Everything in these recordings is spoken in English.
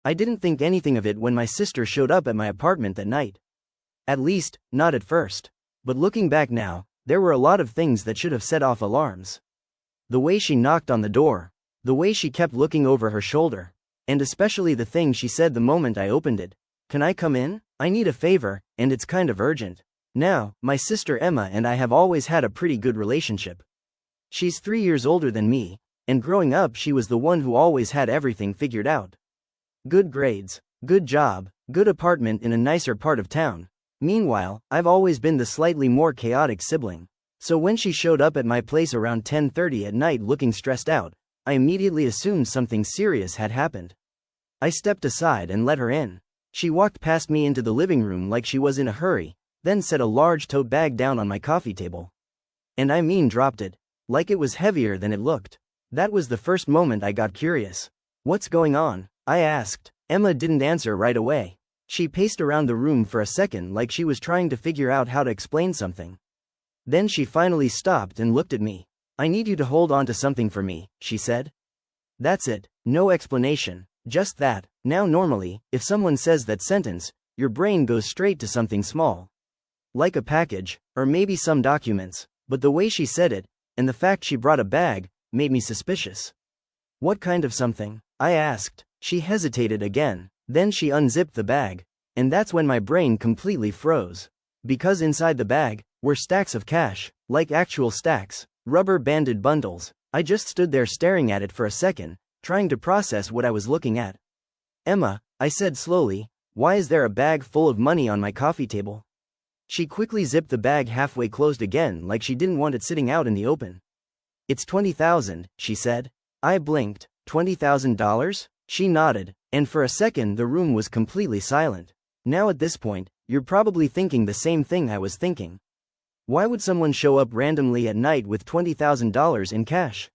I didn't think anything of it when my sister showed up at my apartment that night. At least, not at first. But looking back now, there were a lot of things that should have set off alarms. The way she knocked on the door, the way she kept looking over her shoulder, and especially the thing she said the moment I opened it. "Can I come in? I need a favor, and it's kind of urgent." Now, my sister Emma and I have always had a pretty good relationship. She's 3 years older than me, and growing up she was the one who always had everything figured out. Good grades, good job, good apartment in a nicer part of town. Meanwhile, I've always been the slightly more chaotic sibling. So when she showed up at my place around 10:30 at night looking stressed out, I immediately assumed something serious had happened. I stepped aside and let her in. She walked past me into the living room like she was in a hurry, then set a large tote bag down on my coffee table. And I mean dropped it, like it was heavier than it looked. That was the first moment I got curious. "What's going on?" I asked. Emma didn't answer right away. She paced around the room for a second like she was trying to figure out how to explain something. Then she finally stopped and looked at me. "I need you to hold on to something for me," she said. That's it, no explanation, just that. Now normally, if someone says that sentence, your brain goes straight to something small. Like a package, or maybe some documents, but the way she said it, and the fact she brought a bag, made me suspicious. "What kind of something?" I asked. She hesitated again, then she unzipped the bag, and that's when my brain completely froze. Because inside the bag were stacks of cash, like actual stacks, rubber-banded bundles. I just stood there staring at it for a second, trying to process what I was looking at. "Emma," I said slowly, "why is there a bag full of money on my coffee table?" She quickly zipped the bag halfway closed again like she didn't want it sitting out in the open. "It's $20,000, she said. I blinked. $20,000? She nodded, and for a second the room was completely silent. Now at this point, you're probably thinking the same thing I was thinking. Why would someone show up randomly at night with $20,000 in cash?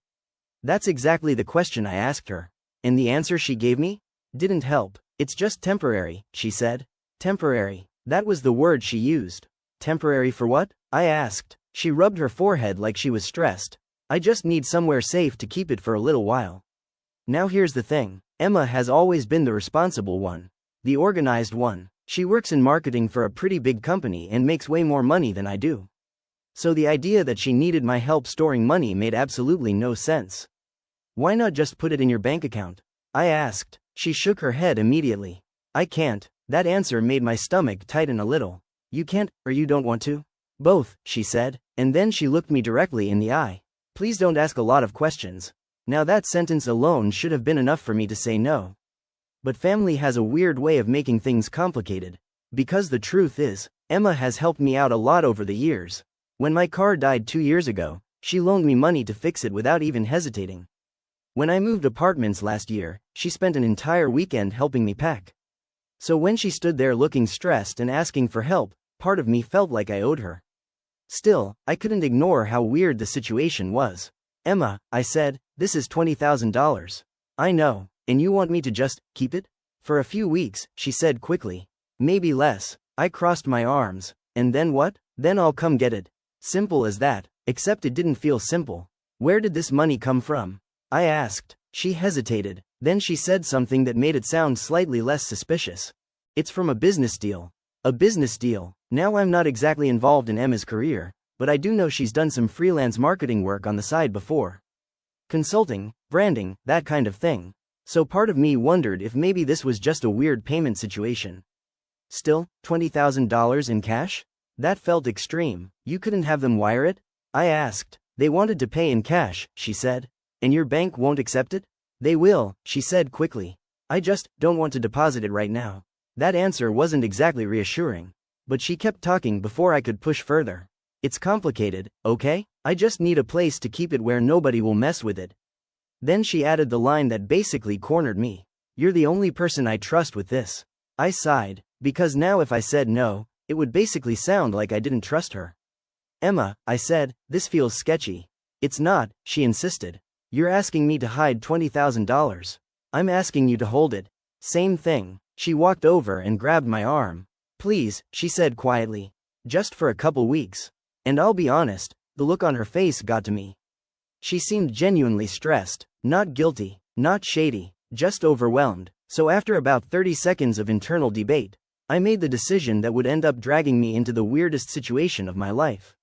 That's exactly the question I asked her. And the answer she gave me didn't help. "It's just temporary," she said. Temporary. That was the word she used. Temporary for what? I asked. She rubbed her forehead like she was stressed. "I just need somewhere safe to keep it for a little while." Now here's the thing. Emma has always been the responsible one. The organized one. She works in marketing for a pretty big company and makes way more money than I do. So the idea that she needed my help storing money made absolutely no sense. "Why not just put it in your bank account?" I asked. She shook her head immediately. "I can't." That answer made my stomach tighten a little. "You can't, or you don't want to?" "Both," she said, and then she looked me directly in the eye. "Please don't ask a lot of questions." Now that sentence alone should have been enough for me to say no. But family has a weird way of making things complicated. Because the truth is, Emma has helped me out a lot over the years. When my car died 2 years ago, she loaned me money to fix it without even hesitating. When I moved apartments last year, she spent an entire weekend helping me pack. So when she stood there looking stressed and asking for help, part of me felt like I owed her. Still, I couldn't ignore how weird the situation was. "Emma," I said, "this is $20,000. I know, and you want me to just keep it?" "For a few weeks," she said quickly. "Maybe less." I crossed my arms. "And then what?" "Then I'll come get it." Simple as that, except it didn't feel simple. "Where did this money come from?" I asked. She hesitated, then she said something that made it sound slightly less suspicious. "It's from a business deal." A business deal. Now I'm not exactly involved in Emma's career, but I do know she's done some freelance marketing work on the side before. Consulting, branding, that kind of thing. So part of me wondered if maybe this was just a weird payment situation. Still, $20,000 in cash? That felt extreme. "You couldn't have them wire it?" I asked. "They wanted to pay in cash," she said. "And your bank won't accept it?" "They will," she said quickly. "I just don't want to deposit it right now." That answer wasn't exactly reassuring. But she kept talking before I could push further. "It's complicated, okay? I just need a place to keep it where nobody will mess with it." Then she added the line that basically cornered me. "You're the only person I trust with this." I sighed, because now if I said no, it would basically sound like I didn't trust her. "Emma," I said, "this feels sketchy." "It's not," she insisted. "You're asking me to hide $20,000. I'm asking you to hold it." Same thing. She walked over and grabbed my arm. "Please," she said quietly. "Just for a couple weeks." And I'll be honest, the look on her face got to me. She seemed genuinely stressed, not guilty, not shady, just overwhelmed. So after about 30 seconds of internal debate, I made the decision that would end up dragging me into the weirdest situation of my life.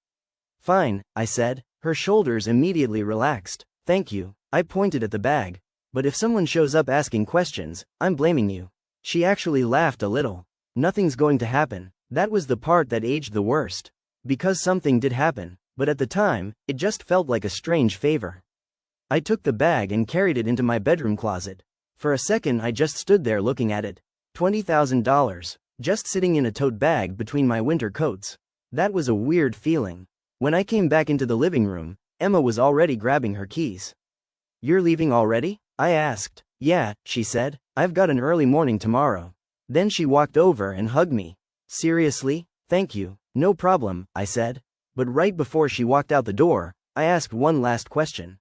Fine, I said. Her shoulders immediately relaxed. Thank you. I pointed at the bag. But if someone shows up asking questions, I'm blaming you. She actually laughed a little. Nothing's going to happen. That was the part that aged the worst. Because something did happen, but at the time, it just felt like a strange favor. I took the bag and carried it into my bedroom closet. For a second I just stood there looking at it. $20,000. Just sitting in a tote bag between my winter coats. That was a weird feeling. When I came back into the living room, Emma was already grabbing her keys. You're leaving already? I asked. Yeah, she said. I've got an early morning tomorrow. Then she walked over and hugged me. Seriously? Thank you. No problem, I said. But right before she walked out the door, I asked one last question.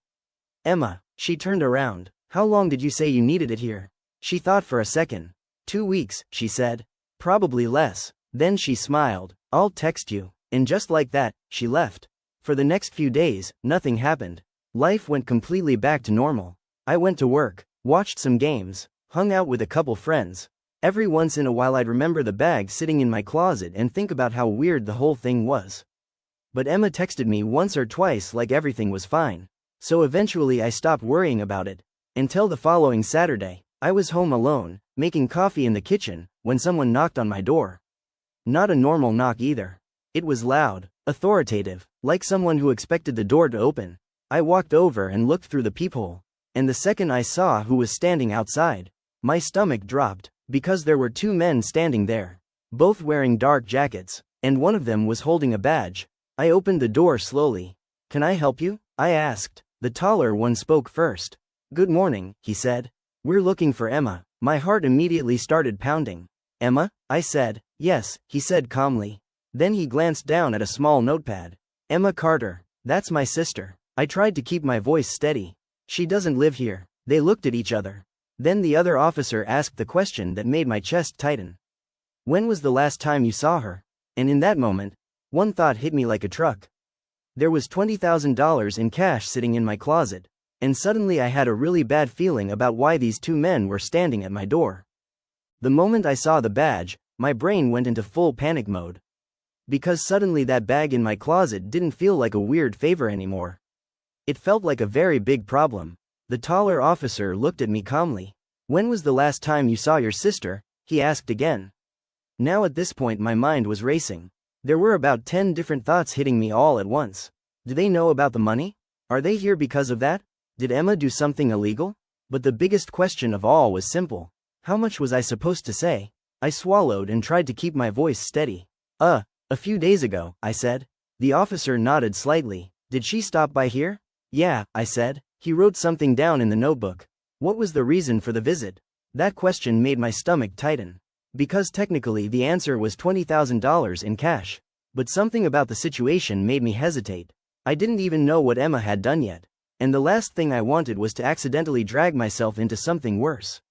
Emma. She turned around. How long did you say you needed it here? She thought for a second. 2 weeks, she said. Probably less. Then she smiled. I'll text you. And just like that, she left. For the next few days, nothing happened. Life went completely back to normal. I went to work, watched some games, hung out with a couple friends. Every once in a while I'd remember the bag sitting in my closet and think about how weird the whole thing was. But Emma texted me once or twice like everything was fine. So eventually I stopped worrying about it. Until the following Saturday, I was home alone, making coffee in the kitchen, when someone knocked on my door. Not a normal knock either. It was loud, authoritative, like someone who expected the door to open. I walked over and looked through the peephole. And the second I saw who was standing outside, my stomach dropped, because there were 2 men standing there, both wearing dark jackets, and one of them was holding a badge. I opened the door slowly. Can I help you? I asked. The taller one spoke first. Good morning, he said. We're looking for Emma. My heart immediately started pounding. Emma? I said. Yes, he said calmly. Then he glanced down at a small notepad. Emma Carter. That's my sister. I tried to keep my voice steady. She doesn't live here. They looked at each other. Then the other officer asked the question that made my chest tighten. When was the last time you saw her? And in that moment, one thought hit me like a truck. There was $20,000 in cash sitting in my closet, and suddenly I had a really bad feeling about why these 2 men were standing at my door. The moment I saw the badge, my brain went into full panic mode. Because suddenly that bag in my closet didn't feel like a weird favor anymore. It felt like a very big problem. The taller officer looked at me calmly. When was the last time you saw your sister? He asked again. Now at this point my mind was racing. There were about 10 different thoughts hitting me all at once. Do they know about the money? Are they here because of that? Did Emma do something illegal? But the biggest question of all was simple. How much was I supposed to say? I swallowed and tried to keep my voice steady. A few days ago, I said. The officer nodded slightly. Did she stop by here? Yeah, I said. He wrote something down in the notebook. What was the reason for the visit? That question made my stomach tighten. Because technically the answer was $20,000 in cash. But something about the situation made me hesitate. I didn't even know what Emma had done yet. And the last thing I wanted was to accidentally drag myself into something worse.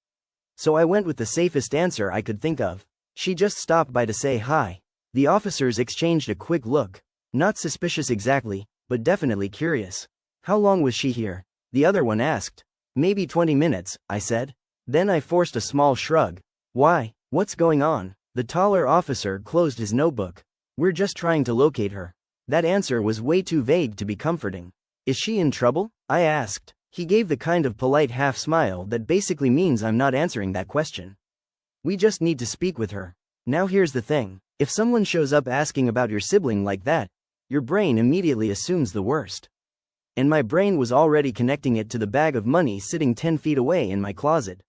So I went with the safest answer I could think of. She just stopped by to say hi. The officers exchanged a quick look. Not suspicious exactly, but definitely curious. How long was she here? The other one asked. Maybe 20 minutes, I said. Then I forced a small shrug. Why? What's going on? The taller officer closed his notebook. We're just trying to locate her. That answer was way too vague to be comforting. Is she in trouble? I asked. He gave the kind of polite half smile that basically means I'm not answering that question. We just need to speak with her. Now here's the thing. If someone shows up asking about your sibling like that, your brain immediately assumes the worst. And my brain was already connecting it to the bag of money sitting 10 feet away in my closet.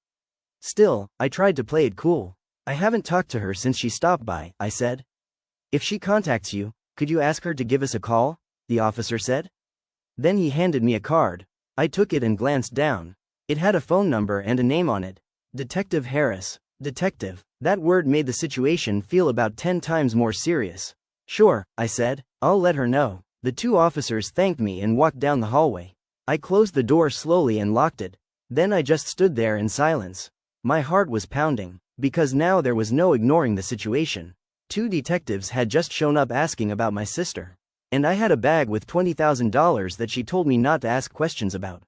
Still, I tried to play it cool. I haven't talked to her since she stopped by, I said. If she contacts you, could you ask her to give us a call? The officer said. Then he handed me a card. I took it and glanced down. It had a phone number and a name on it. Detective Harris. Detective. That word made the situation feel about 10 times more serious. Sure, I said. I'll let her know. The 2 officers thanked me and walked down the hallway. I closed the door slowly and locked it. Then I just stood there in silence. My heart was pounding, because now there was no ignoring the situation. 2 detectives had just shown up asking about my sister. And I had a bag with $20,000 that she told me not to ask questions about.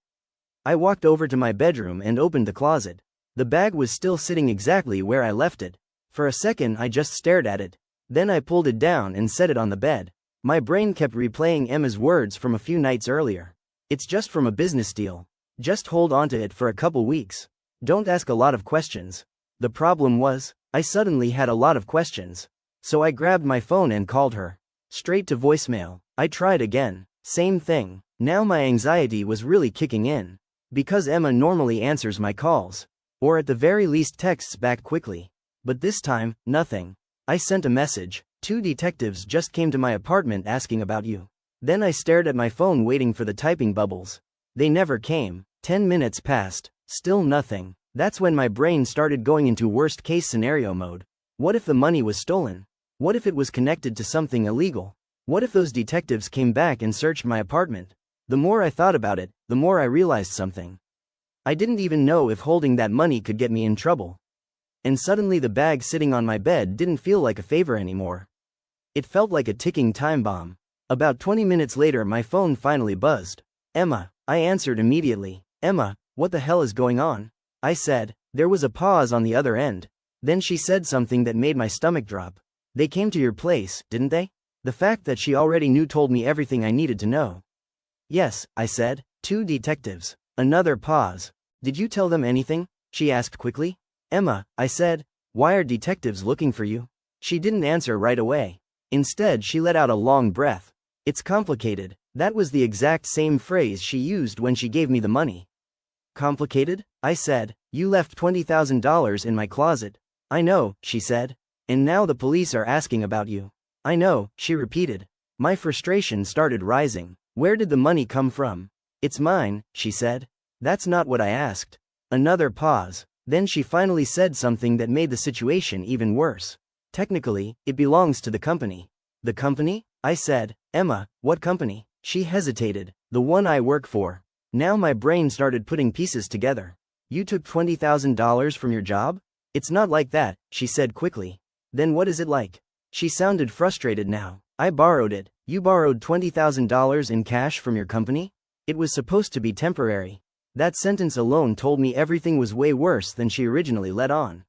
I walked over to my bedroom and opened the closet. The bag was still sitting exactly where I left it. For a second I just stared at it. Then I pulled it down and set it on the bed. My brain kept replaying Emma's words from a few nights earlier. It's just from a business deal. Just hold on to it for a couple weeks. Don't ask a lot of questions. The problem was, I suddenly had a lot of questions. So I grabbed my phone and called her. Straight to voicemail. I tried again. Same thing. Now my anxiety was really kicking in. Because Emma normally answers my calls. Or at the very least texts back quickly. But this time, nothing. I sent a message. 2 detectives just came to my apartment asking about you. Then I stared at my phone waiting for the typing bubbles. They never came. 10 minutes passed. Still nothing. That's when my brain started going into worst case scenario mode. What if the money was stolen? What if it was connected to something illegal? What if those detectives came back and searched my apartment? The more I thought about it, the more I realized something. I didn't even know if holding that money could get me in trouble. And suddenly the bag sitting on my bed didn't feel like a favor anymore. It felt like a ticking time bomb. About 20 minutes later my phone finally buzzed. Emma. I answered immediately. Emma, what the hell is going on? I said. There was a pause on the other end. Then she said something that made my stomach drop. They came to your place, didn't they? The fact that she already knew told me everything I needed to know. Yes, I said. 2 detectives. Another pause. Did you tell them anything? She asked quickly. Emma, I said. Why are detectives looking for you? She didn't answer right away. Instead she let out a long breath. It's complicated. That was the exact same phrase she used when she gave me the money. Complicated? I said. You left $20,000 in my closet. I know, she said. And now the police are asking about you. I know, she repeated. My frustration started rising. Where did the money come from? It's mine, she said. That's not what I asked. Another pause. Then she finally said something that made the situation even worse. Technically, it belongs to the company. The company? I said. Emma, what company? She hesitated. The one I work for. Now my brain started putting pieces together. You took $20,000 from your job? It's not like that, she said quickly. Then what is it like? She sounded frustrated now. I borrowed it. You borrowed $20,000 in cash from your company? It was supposed to be temporary. That sentence alone told me everything was way worse than she originally let on.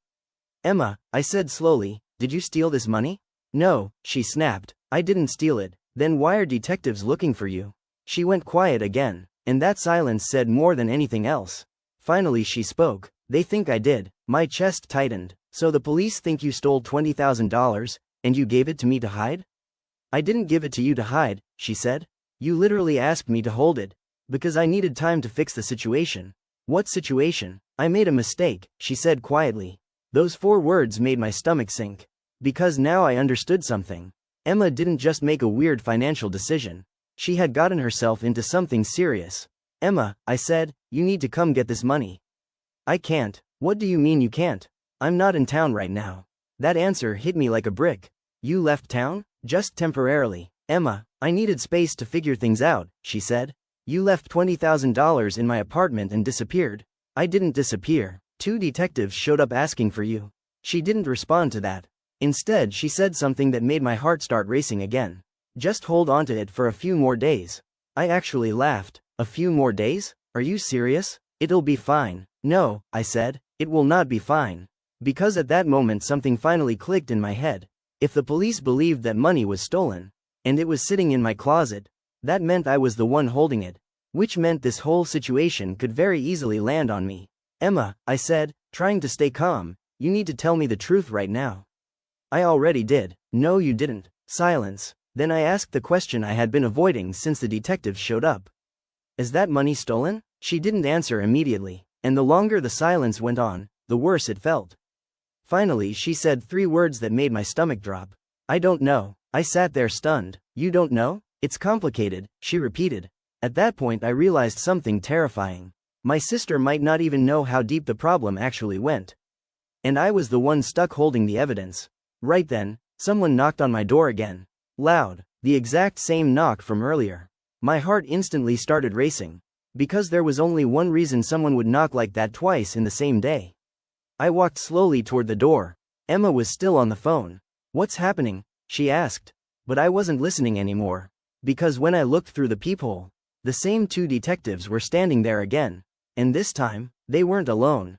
Emma, I said slowly, did you steal this money? No, she snapped. I didn't steal it. Then why are detectives looking for you? She went quiet again, and that silence said more than anything else. Finally she spoke. They think I did. My chest tightened. So the police think you stole $20,000, and you gave it to me to hide? I didn't give it to you to hide, she said. You literally asked me to hold it. Because I needed time to fix the situation. What situation? I made a mistake, she said quietly. Those 4 words made my stomach sink. Because now I understood something. Emma didn't just make a weird financial decision. She had gotten herself into something serious. Emma, I said, you need to come get this money. I can't. What do you mean you can't? I'm not in town right now. That answer hit me like a brick. You left town? Just temporarily. Emma, I needed space to figure things out, she said. You left $20,000 in my apartment and disappeared. I didn't disappear. 2 detectives showed up asking for you. She didn't respond to that. Instead she said something that made my heart start racing again. Just hold on to it for a few more days. I actually laughed. A few more days? Are you serious? It'll be fine. No, I said, it will not be fine. Because at that moment something finally clicked in my head. If the police believed that money was stolen, and it was sitting in my closet, that meant I was the one holding it. Which meant this whole situation could very easily land on me. Emma, I said, trying to stay calm, you need to tell me the truth right now. I already did. No you didn't. Silence. Then I asked the question I had been avoiding since the detectives showed up. Is that money stolen? She didn't answer immediately, and the longer the silence went on, the worse it felt. Finally she said 3 words that made my stomach drop. I don't know. I sat there stunned. You don't know? It's complicated, she repeated. At that point I realized something terrifying. My sister might not even know how deep the problem actually went. And I was the one stuck holding the evidence. Right then, someone knocked on my door again. Loud. The exact same knock from earlier. My heart instantly started racing. Because there was only one reason someone would knock like that twice in the same day. I walked slowly toward the door. Emma was still on the phone. What's happening? She asked. But I wasn't listening anymore. Because when I looked through the peephole, the same 2 detectives were standing there again. And this time, they weren't alone.